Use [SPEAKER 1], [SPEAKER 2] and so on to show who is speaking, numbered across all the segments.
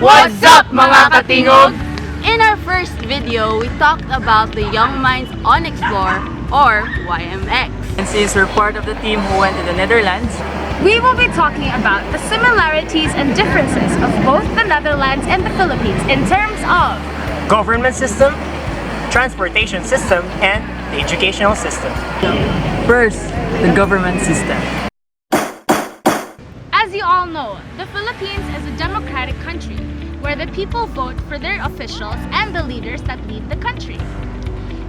[SPEAKER 1] What's up mga katingog?
[SPEAKER 2] In our first video, we talked about the Young Minds on Explore or YMX.
[SPEAKER 1] And since we're part of the team who went to the Netherlands,
[SPEAKER 3] we will be talking about the similarities and differences of both the Netherlands and the Philippines in terms of
[SPEAKER 4] government system, transportation system, and the educational system.
[SPEAKER 1] first, the government system.
[SPEAKER 3] As you all know, the Philippines is a democratic country where the people vote for their officials and the leaders that lead the country.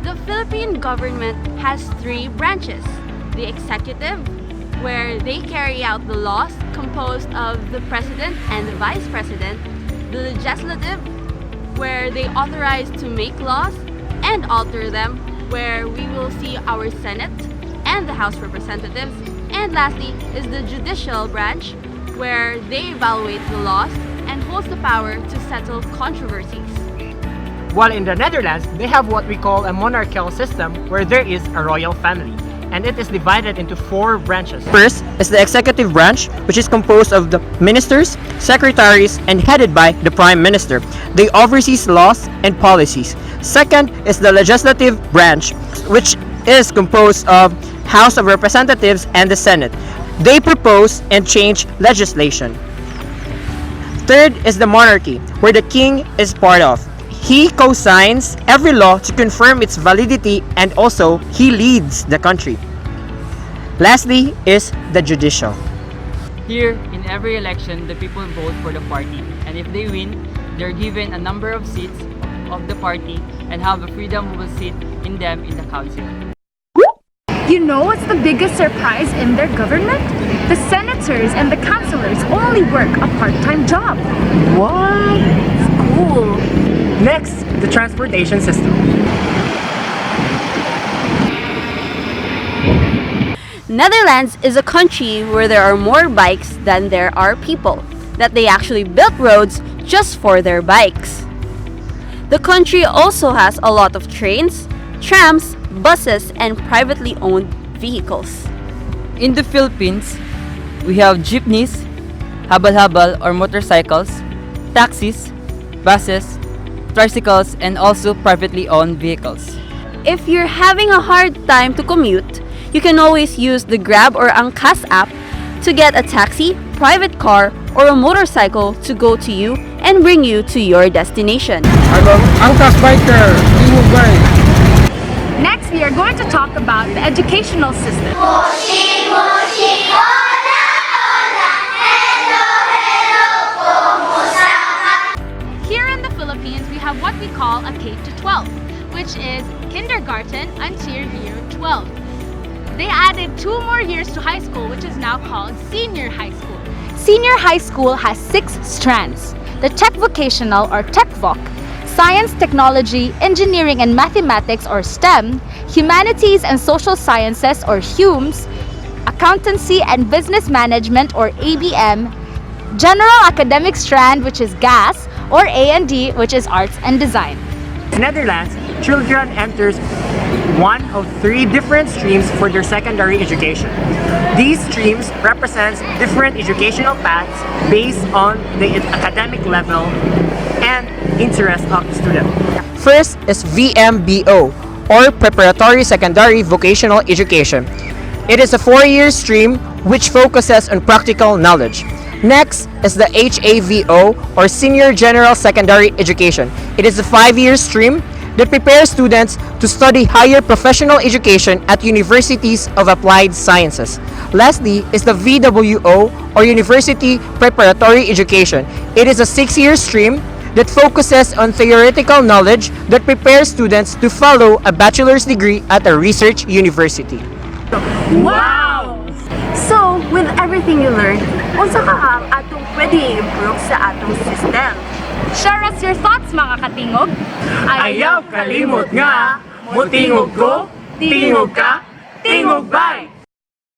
[SPEAKER 2] The Philippine government has three branches. The executive, where they carry out the laws composed of the president and the vice president. The legislative, where they authorize to make laws and alter them, where we will see our Senate and the House Representatives. And lastly is the judicial branch, where they evaluate the laws and holds the power to settle controversies.
[SPEAKER 4] While in the Netherlands, they have what we call a monarchical system where there is a royal family, and it is divided into four branches.
[SPEAKER 5] First is the executive branch, which is composed of the ministers, secretaries, and headed by the Prime Minister. They oversees laws and policies. Second is the legislative branch, which is composed of House of Representatives and the Senate. They propose and change legislation. Third is the monarchy, where the king is part of. He co-signs every law to confirm its validity, and also he leads the country. Lastly is the judicial.
[SPEAKER 1] Here, in every election, the people vote for the party, and if they win, they're given a number of seats of the party and have the freedom who will sit in them in the council.
[SPEAKER 3] You know what's the biggest surprise in their government? The senators and the councilors only work a part-time job.
[SPEAKER 4] What?
[SPEAKER 2] Cool!
[SPEAKER 4] Next, the transportation system.
[SPEAKER 2] Netherlands is a country where there are more bikes than there are people, that they actually built roads just for their bikes. The country also has a lot of trains, trams, buses, and privately owned vehicles.
[SPEAKER 1] In the Philippines, we have jeepneys, habal-habal or motorcycles, taxis, buses, tricycles, and also privately owned vehicles.
[SPEAKER 2] If you're having a hard time to commute, you can always use the Grab or Angkas app to get a taxi, private car, or a motorcycle to go to you and bring you to your destination.
[SPEAKER 6] I'm an Angkas biker. Tingog bike.
[SPEAKER 3] Next, we are going to talk about the educational system. Here in the Philippines, we have what we call a K-12, which is kindergarten until year 12. They added 2 more years to high school, which is now called senior high school. Senior high school has 6 strands: the Tech Vocational or TechVoc, Science, Technology, Engineering, and Mathematics or STEM, Humanities and Social Sciences or HUMS, Accountancy and Business Management or ABM, General Academic Strand, which is GAS, or A&D, which is Arts and Design.
[SPEAKER 4] In Netherlands, children enters one of 3 different streams for their secondary education. These streams represent different educational paths based on the academic level and interest of the student.
[SPEAKER 5] First is VMBO, or Preparatory Secondary Vocational Education. It is a 4-year stream which focuses on practical knowledge. Next is the HAVO, or Senior General Secondary Education. It is a 5-year stream that prepares students to study higher professional education at universities of applied sciences. Lastly is the VWO, or University Preparatory Education. It is a 6-year stream that focuses on theoretical knowledge that prepares students to follow a bachelor's degree at a research university.
[SPEAKER 3] Wow!
[SPEAKER 2] So, with everything you learned, unsa ka ang atong pwede i-improve sa atong system?
[SPEAKER 3] Share us your thoughts, mga katingog.
[SPEAKER 4] Ayaw kalimot nga, mutingog ko, tingog ka, tingog bay!